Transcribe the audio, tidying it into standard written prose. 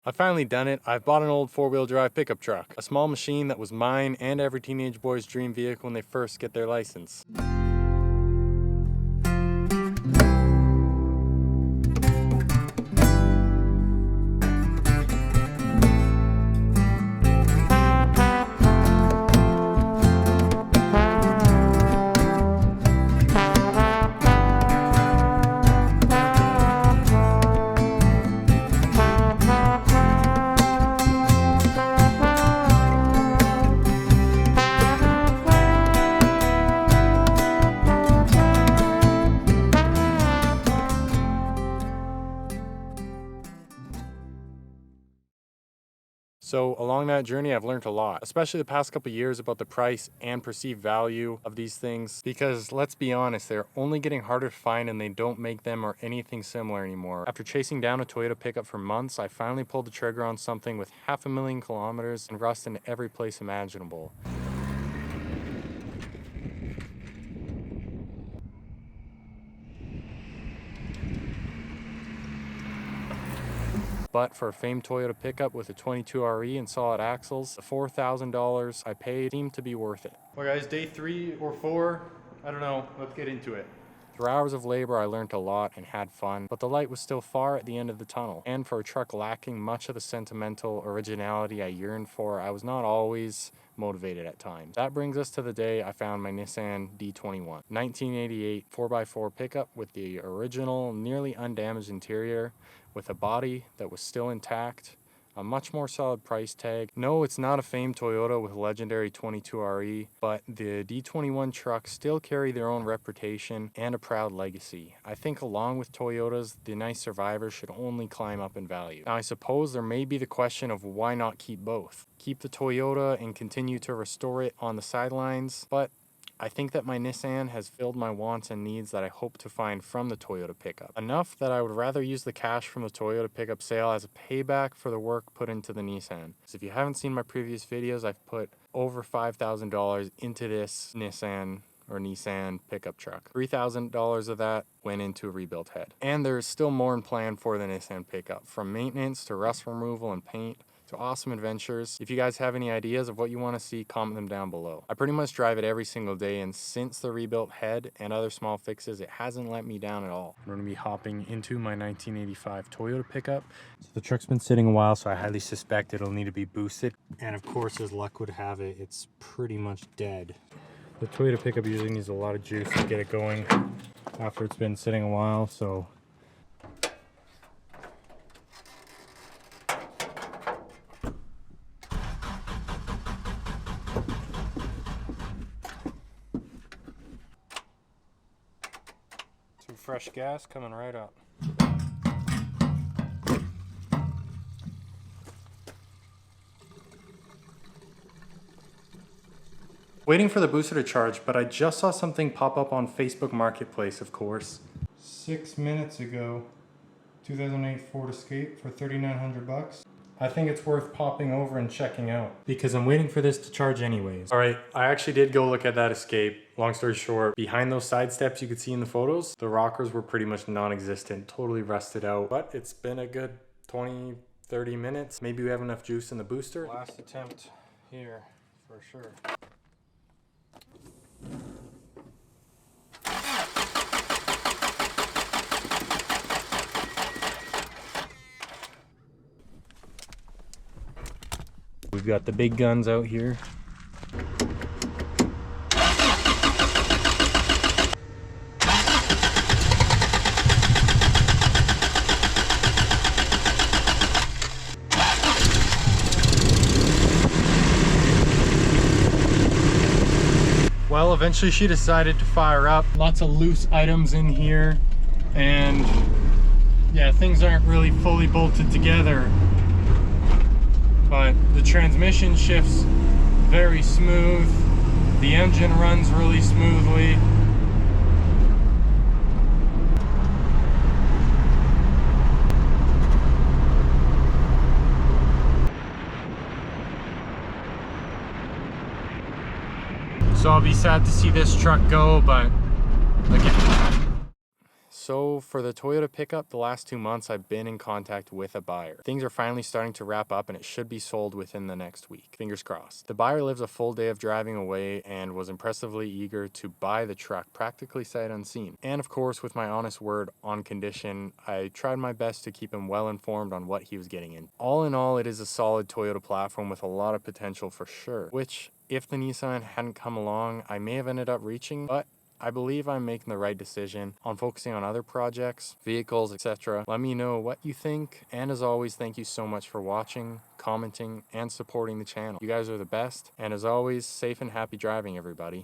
I've finally done it. I've bought an old four-wheel drive pickup truck. A small machine that was mine and every teenage boy's dream vehicle when they first get their license. So along that journey, I've learned a lot, especially the past couple of years, about the price and perceived value of these things. Because let's be honest, they're only getting harder to find and they don't make them or anything similar anymore. After chasing down a Toyota pickup for months, I finally pulled the trigger on something with 500,000 kilometers and rust in every place imaginable. But for a famed Toyota pickup with a 22 RE and solid axles, the $4,000 I paid seemed to be worth it. Well guys, day 3 or 4, I don't know, let's get into it. Through hours of labor, I learned a lot and had fun, but the light was still far at the end of the tunnel. And for a truck lacking much of the sentimental originality I yearned for, I was not always motivated at times. That brings us to the day I found my Nissan D21. 1988 4x4 pickup with the original, nearly undamaged interior, with a body that was still intact, a much more solid price tag. No, it's not a famed Toyota with legendary 22 RE, but the D21 trucks still carry their own reputation and a proud legacy. I think along with Toyotas, the nice survivors should only climb up in value. Now I suppose there may be the question of why not keep both? Keep the Toyota and continue to restore it on the sidelines, but I think that my Nissan has filled my wants and needs that I hope to find from the Toyota pickup. Enough that I would rather use the cash from the Toyota pickup sale as a payback for the work put into the Nissan. So if you haven't seen my previous videos, I've put over $5,000 into this Nissan pickup truck. $3,000 of that went into a rebuilt head. And there's still more in plan for the Nissan pickup, from maintenance to rust removal and paint, to awesome adventures. If you guys have any ideas of what you want to see, comment them down below. I pretty much drive it every single day, and since the rebuilt head and other small fixes, it hasn't let me down at all. I'm going to be hopping into my 1985 Toyota pickup. So the truck's been sitting a while, so I highly suspect it'll need to be boosted. And of course, as luck would have it, it's pretty much dead. The Toyota pickup usually needs a lot of juice to get it going after it's been sitting a while, so fresh gas coming right up. Waiting for the booster to charge, but I just saw something pop up on Facebook Marketplace, of course. 6 minutes ago, 2008 Ford Escape for $3,900. I think it's worth popping over and checking out because I'm waiting for this to charge anyways. All right, I actually did go look at that Escape. Long story short, behind those side steps you could see in the photos, the rockers were pretty much non-existent, totally rusted out. But it's been a good 20, 30 minutes. Maybe we have enough juice in the booster. Last attempt here for sure. We've got the big guns out here. Well, eventually she decided to fire up. Lots of loose items in here, and yeah, things aren't really fully bolted together. But the transmission shifts very smooth. The engine runs really smoothly. So I'll be sad to see this truck go, but again. So for the Toyota pickup, the last 2 months I've been in contact with a buyer. Things are finally starting to wrap up and it should be sold within the next week. Fingers crossed. The buyer lives a full day of driving away and was impressively eager to buy the truck practically sight unseen. And of course, with my honest word on condition, I tried my best to keep him well informed on what he was getting in. All in all, it is a solid Toyota platform with a lot of potential for sure, which if the Nissan hadn't come along, I may have ended up reaching, but I believe I'm making the right decision on focusing on other projects, vehicles, etc. Let me know what you think, and as always, thank you so much for watching, commenting, and supporting the channel. You guys are the best, and as always, safe and happy driving, everybody.